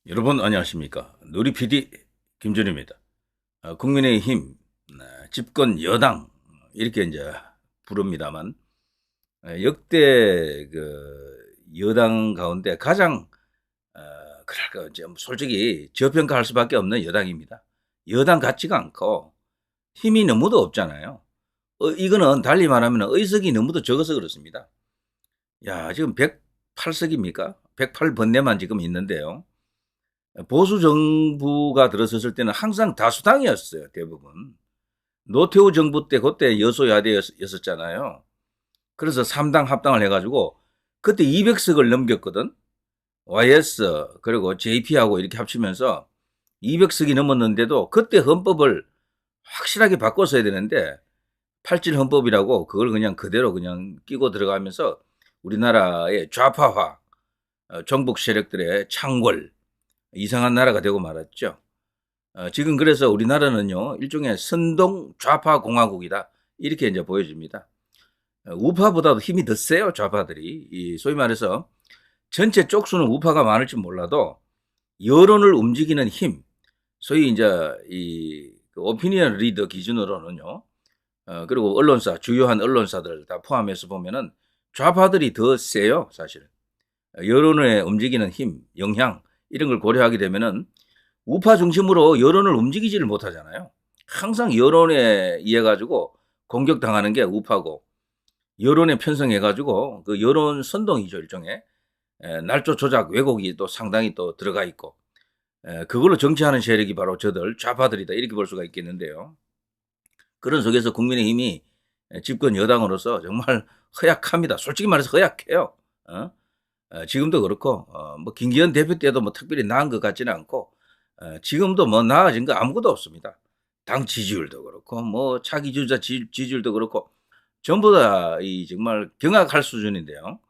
여러분 안녕하십니까? 누리 PD 김준입니다. 국민의힘 집권 여당 이렇게 이제 부릅니다만 역대 여당 가운데 가장 그럴까 이제 솔직히 저평가할 수밖에 없는 여당입니다. 여당 같지가 않고 힘이 너무도 없잖아요. 이거는 달리 말하면 의석이 너무도 적어서 그렇습니다. 야, 지금 108석입니까? 108번내만 지금 있는데요. 보수 정부가 들어섰을 때는 항상 다수당이었어요, 대부분. 노태우 정부 때 그때 여소야대였었잖아요. 그래서 3당 합당을 해가지고 그때 200석을 넘겼거든. YS 그리고 JP하고 이렇게 합치면서 200석이 넘었는데도 그때 헌법을 확실하게 바꿨어야 되는데 87 헌법이라고 그걸 그냥 그대로 그냥 끼고 들어가면서 우리나라의 좌파화, 정복 세력들의 창궐, 이상한 나라가 되고 말았죠. 지금 그래서 우리나라는요, 일종의 선동 좌파 공화국이다. 이렇게 이제 보여집니다. 우파보다도 힘이 더 세요, 좌파들이. 소위 말해서 전체 쪽수는 우파가 많을지 몰라도 여론을 움직이는 힘, 소위 이제 오피니언 리더 기준으로는요, 그리고 언론사, 주요한 언론사들 다 포함해서 보면은 좌파들이 더 세요, 사실. 여론을 움직이는 힘, 영향, 이런 걸 고려하게 되면은 우파 중심으로 여론을 움직이지를 못하잖아요. 항상 여론에 의해 가지고 공격당하는 게 우파고 여론에 편성해 가지고 그 여론 선동이죠, 일종의. 날조 조작 왜곡이 또 상당히 또 들어가 있고 그걸로 정치하는 세력이 바로 저들 좌파들이다 이렇게 볼 수가 있겠는데요. 그런 속에서 국민의힘이 집권 여당으로서 정말 허약합니다. 솔직히 말해서 허약해요. 어? 지금도 그렇고 뭐 김기현 대표 때도 뭐 특별히 나은 것 같지는 않고 지금도 뭐 나아진 거 아무것도 없습니다. 당 지지율도 그렇고 뭐 차기 주자 지지율도 그렇고 전부 다 이 정말 경악할 수준인데요.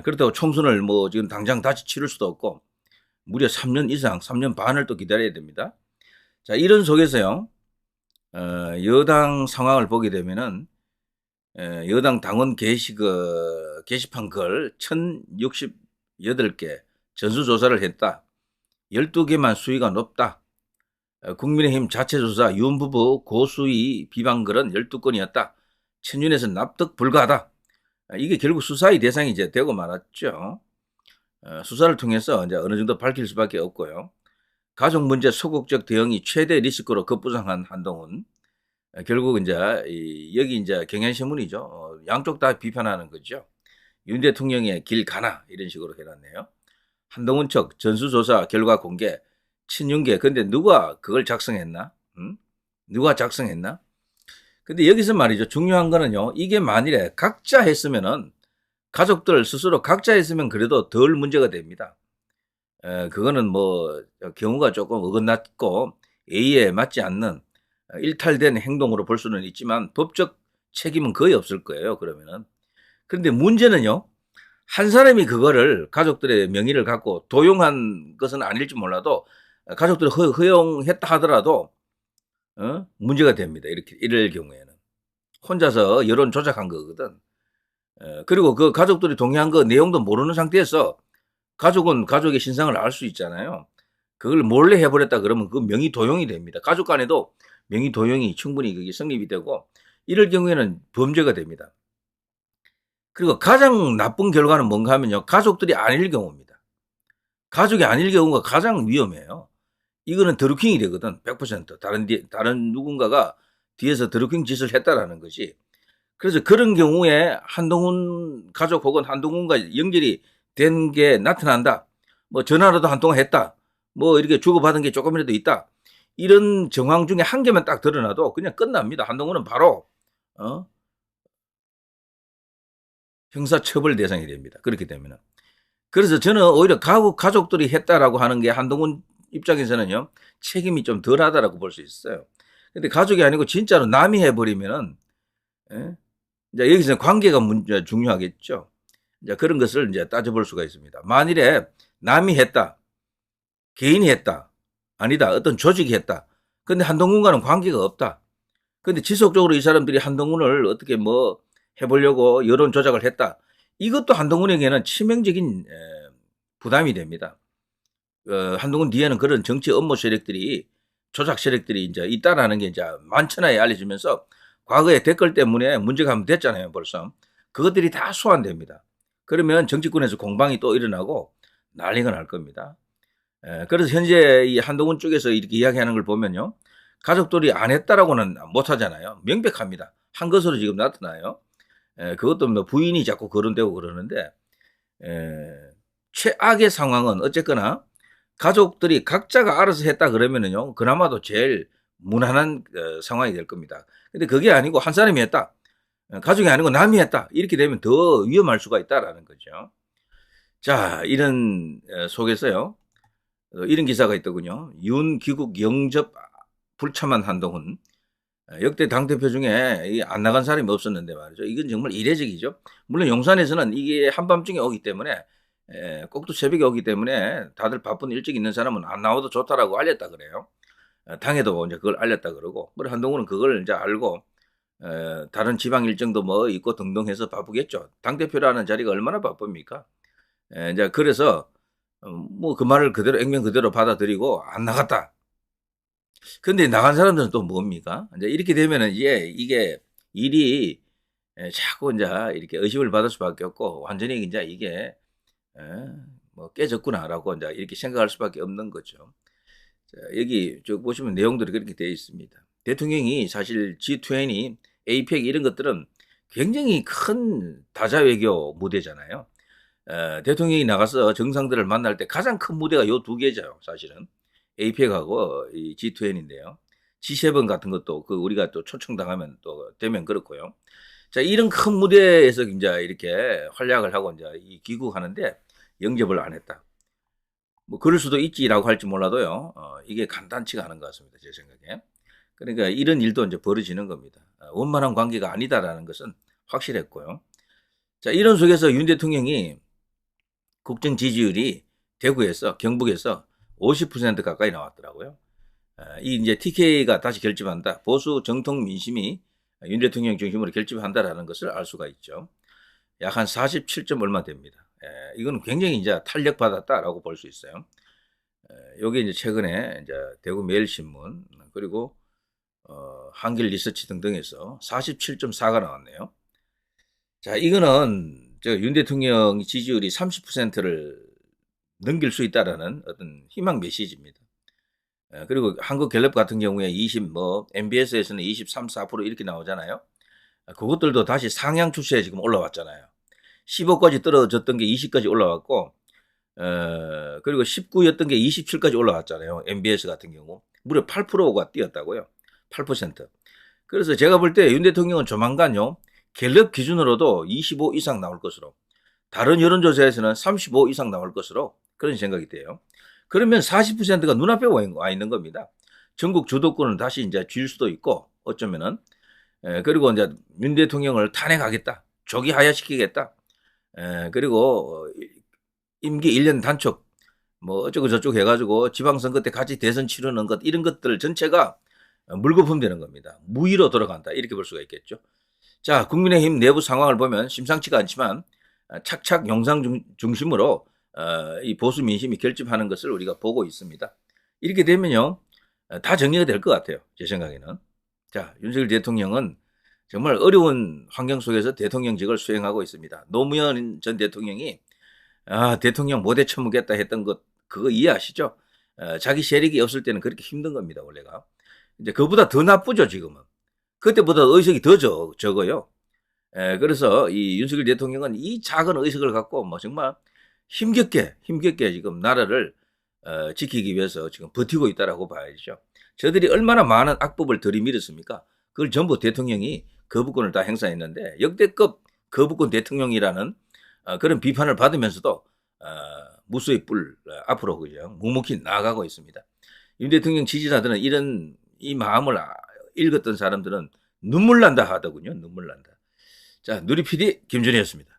그렇다고 총선을 뭐 지금 당장 다시 치를 수도 없고 무려 3년 이상, 3년 반을 또 기다려야 됩니다. 자, 이런 속에서요. 여당 상황을 보게 되면은 여당 당원 게시판 글 1068개 전수조사를 했다. 12개만 수위가 높다. 국민의힘 자체조사 윤 부부 고수위 비방글은 12건이었다. 천윤에서 납득 불가하다. 이게 결국 수사의 대상이 이제 되고 말았죠. 수사를 통해서 이제 어느 정도 밝힐 수밖에 없고요. 가족 문제 소극적 대응이 최대 리스크로 급부상한 한동훈. 결국 이제 여기 이제 경향신문이죠. 양쪽 다 비판하는 거죠. 윤 대통령의 길 가나 이런 식으로 해놨네요. 한동훈 측 전수조사 결과 공개 친윤계. 근데 누가 그걸 작성했나? 누가 작성했나? 근데 여기서 말이죠. 중요한 거는요. 이게 만일에 각자 했으면은 가족들 스스로 각자 했으면 그래도 덜 문제가 됩니다. 그거는 뭐 경우가 조금 어긋났고 A에 맞지 않는 일탈된 행동으로 볼 수는 있지만 법적 책임은 거의 없을 거예요. 그러면은. 그런데 문제는요. 한 사람이 그거를 가족들의 명의를 갖고 도용한 것은 아닐지 몰라도 가족들이 허용했다 하더라도 문제가 됩니다. 이렇게 이럴 경우에는 혼자서 여론 조작한 거거든. 그리고 그 가족들이 동의한 거 내용도 모르는 상태에서 가족은 가족의 신상을 알 수 있잖아요. 그걸 몰래 해버렸다 그러면 그 명의 도용이 됩니다. 가족 간에도 명의 도용이 충분히 그게 성립이 되고 이럴 경우에는 범죄가 됩니다. 그리고 가장 나쁜 결과는 뭔가 하면요. 가족들이 아닐 경우입니다. 가족이 아닐 경우가 가장 위험해요. 이거는 드루킹이 되거든. 100% 다른 누군가가 뒤에서 드루킹 짓을 했다라는 것이. 그래서 그런 경우에 한동훈 가족 혹은 한동훈과 연결이 된 게 나타난다. 뭐 전화라도 한 통 했다. 뭐 이렇게 주고받은 게 조금이라도 있다. 이런 정황 중에 한 개만 딱 드러나도 그냥 끝납니다. 한동훈은 바로 어? 형사처벌 대상이 됩니다. 그렇게 되면은. 그래서 저는 오히려 가족들이 했다라고 하는 게 한동훈 입장에서는요 책임이 좀 덜하다라고 볼 수 있어요. 근데 가족이 아니고 진짜로 남이 해버리면은 예? 이제 여기서 관계가 중요하겠죠. 이제 그런 것을 이제 따져볼 수가 있습니다. 만일에 남이 했다, 개인이 했다, 아니다, 어떤 조직이 했다. 근데 한동훈과는 관계가 없다. 근데 지속적으로 이 사람들이 한동훈을 어떻게 뭐 해보려고 여론 조작을 했다. 이것도 한동훈에게는 치명적인 부담이 됩니다. 한동훈 뒤에는 그런 정치 음모 세력들이 조작 세력들이 이제 있다라는 게 이제 만천하에 알려지면서 과거에 댓글 때문에 문제가 한번 됐잖아요, 벌써. 그것들이 다 소환됩니다. 그러면 정치권에서 공방이 또 일어나고 난리가 날 겁니다. 그래서 현재 이 한동훈 쪽에서 이렇게 이야기하는 걸 보면요. 가족들이 안 했다라고는 못 하잖아요. 명백합니다. 한 것으로 지금 나타나요. 그것도 뭐 부인이 자꾸 거론되고 그러는데, 최악의 상황은 어쨌거나 가족들이 각자가 알아서 했다 그러면은요, 그나마도 제일 무난한 상황이 될 겁니다. 근데 그게 아니고 한 사람이 했다. 가족이 아니고 남이 했다. 이렇게 되면 더 위험할 수가 있다라는 거죠. 자, 이런 속에서요. 이런 기사가 있더군요. 윤 귀국 영접 불참한 한동훈. 역대 당대표 중에 안 나간 사람이 없었는데 말이죠. 이건 정말 이례적이죠. 물론 용산에서는 이게 한밤중에 오기 때문에 꼭두 새벽에 오기 때문에 다들 바쁜 일찍 있는 사람은 안 나와도 좋다라고 알렸다 그래요. 당에도 이제 그걸 알렸다 그러고, 그래 한동훈은 그걸 이제 알고 다른 지방 일정도 뭐 있고 등등 해서 바쁘겠죠. 당대표라는 자리가 얼마나 바쁩니까? 이제 그래서 뭐 그 말을 그대로 액면 그대로 받아들이고 안 나갔다. 근데 나간 사람들은 또 뭡니까? 이제 이렇게 되면은 이게 일이 자꾸 이제 이렇게 의심을 받을 수밖에 없고 완전히 이제 이게 뭐 깨졌구나라고 이제 이렇게 생각할 수밖에 없는 거죠. 자, 여기 저 보시면 내용들이 그렇게 되어 있습니다. 대통령이 사실 G20, APEC 이런 것들은 굉장히 큰 다자 외교 무대잖아요. 대통령이 나가서 정상들을 만날 때 가장 큰 무대가 요 두 개죠, 사실은. APEC하고 이 G20인데요. G7 같은 것도 그 우리가 또 초청당하면 또 되면 그렇고요. 자, 이런 큰 무대에서 이제 이렇게 활약을 하고 이제 이 귀국하는데 영접을 안 했다. 뭐 그럴 수도 있지라고 할지 몰라도요. 이게 간단치가 않은 것 같습니다, 제 생각에. 그러니까 이런 일도 이제 벌어지는 겁니다. 원만한 관계가 아니다라는 것은 확실했고요. 자, 이런 속에서 윤 대통령이 국정 지지율이 대구에서 경북에서 50% 가까이 나왔더라고요. 이 이제 TK가 다시 결집한다. 보수 정통 민심이 윤 대통령 중심으로 결집한다라는 것을 알 수가 있죠. 약 한 47점 얼마 됩니다. 이건 굉장히 이제 탄력받았다라고 볼 수 있어요. 요게 이제 최근에 이제 대구 매일신문 그리고 한길 리서치 등등에서 47.4가 나왔네요. 자, 이거는 윤 대통령 지지율이 30%를 넘길 수 있다라는 어떤 희망 메시지입니다. 그리고 한국갤럽 같은 경우에 MBS에서는 23, 4% 이렇게 나오잖아요. 그것들도 다시 상향 추세에 지금 올라왔잖아요. 15까지 떨어졌던 게 20까지 올라왔고, 그리고 19였던 게 27까지 올라왔잖아요. MBS 같은 경우. 무려 8%가 뛰었다고요. 8%. 그래서 제가 볼 때 윤 대통령은 조만간요, 갤럽 기준으로도 25 이상 나올 것으로, 다른 여론조사에서는 35 이상 나올 것으로 그런 생각이 돼요. 그러면 40%가 눈앞에 와 있는 겁니다. 전국 주도권을 다시 이제 쥘 수도 있고, 어쩌면은. 그리고 이제 윤 대통령을 탄핵하겠다. 조기 하야시키겠다. 그리고 임기 1년 단축, 뭐 어쩌고 저쩌고 해가지고 지방선거 때 같이 대선 치르는 것, 이런 것들 전체가 물거품 되는 겁니다. 무위로 돌아간다. 이렇게 볼 수가 있겠죠. 자, 국민의힘 내부 상황을 보면 심상치가 않지만 착착 영상 중심으로 이 보수 민심이 결집하는 것을 우리가 보고 있습니다. 이렇게 되면요, 다 정리가 될 것 같아요. 제 생각에는. 자, 윤석열 대통령은 정말 어려운 환경 속에서 대통령직을 수행하고 있습니다. 노무현 전 대통령이 대통령 못해 처먹겠다 했던 것, 그거 이해하시죠? 자기 세력이 없을 때는 그렇게 힘든 겁니다, 원래가. 이제 그보다 더 나쁘죠, 지금은. 그때보다 의석이 더 적어요. 그래서 이 윤석열 대통령은 이 작은 의석을 갖고 뭐 정말 힘겹게 지금 나라를 지키기 위해서 지금 버티고 있다라고 봐야죠. 저들이 얼마나 많은 악법을 들이밀었습니까? 그걸 전부 대통령이 거부권을 다 행사했는데 역대급 거부권 대통령이라는 그런 비판을 받으면서도 무수히 앞으로 그냥 묵묵히 나아가고 있습니다. 윤 대통령 지지자들은 이 마음을 읽었던 사람들은 눈물 난다 하더군요. 눈물 난다. 자, 누리 PD 김준희였습니다.